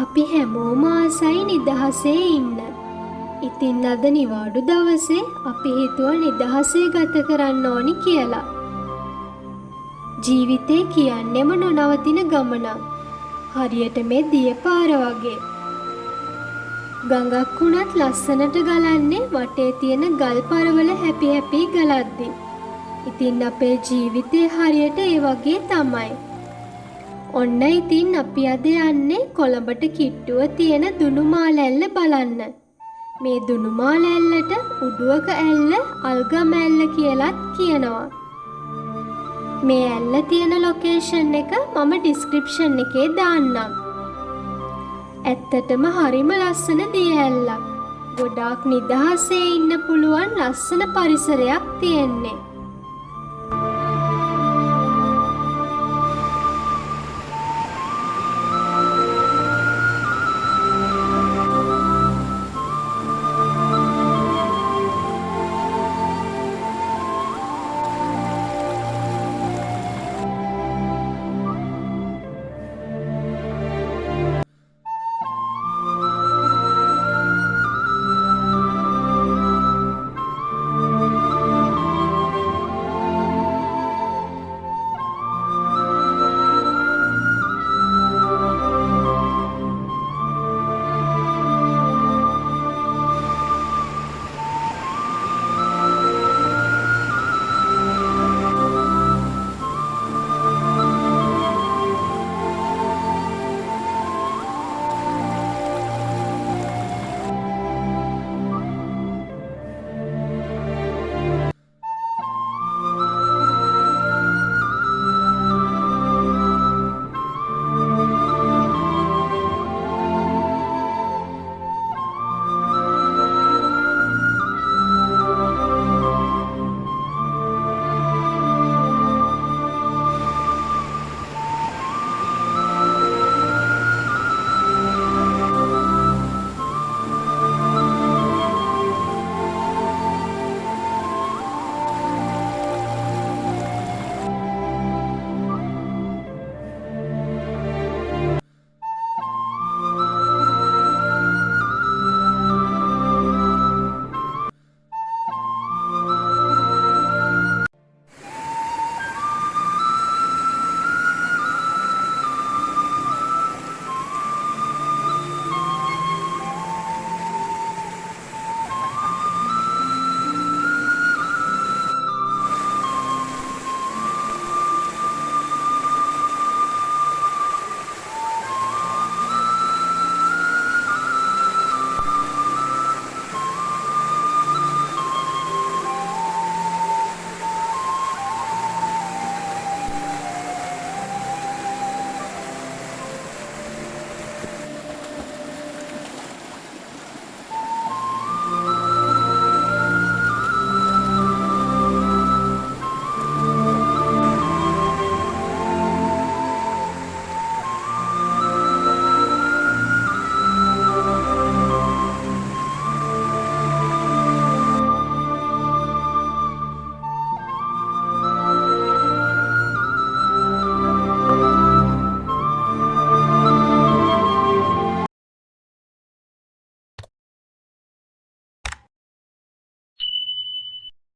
අපි හැමෝම ආසයි නිදහසේ ඉන්න. ඉතින් අද නිවාඩු දවසේ අපි හිතුවා නිදහසේ ගත කරන්න ඕනි කියලා. ජීවිතේ කියන්නේම නොනවතින ගමනක්. හරියට මේ දිය පාර වගේ. ගඟක් වුණත් ලස්සනට ගලන්නේ වටේ තියෙන ගල් පරවල හැපි හැපි ගලද්දි. ඉතින් අපේ ජීවිතේ හරියට ඒ වගේ තමයි. ඔන්න ඉතින් අපි අද යන්නේ කොළඹට කිට්ටුව තියෙන දුනුමාල ඇල්ල බලන්න. මේ දුනුමාල ඇල්ලට උඩුවක ඇල්ල අල්ගම ඇල්ල කියලාත් කියනවා. මේ ඇල්ල තියෙන ලොකේෂන් එක මම ඩිස්ක්‍රිප්ෂන් එකේ දාන්නම්. ඇත්තටම හරිම ලස්සන දිය ඇල්ලක්. ගොඩාක් නිදහසේ ඉන්න පුළුවන් ලස්සන පරිසරයක් තියෙන්නේ.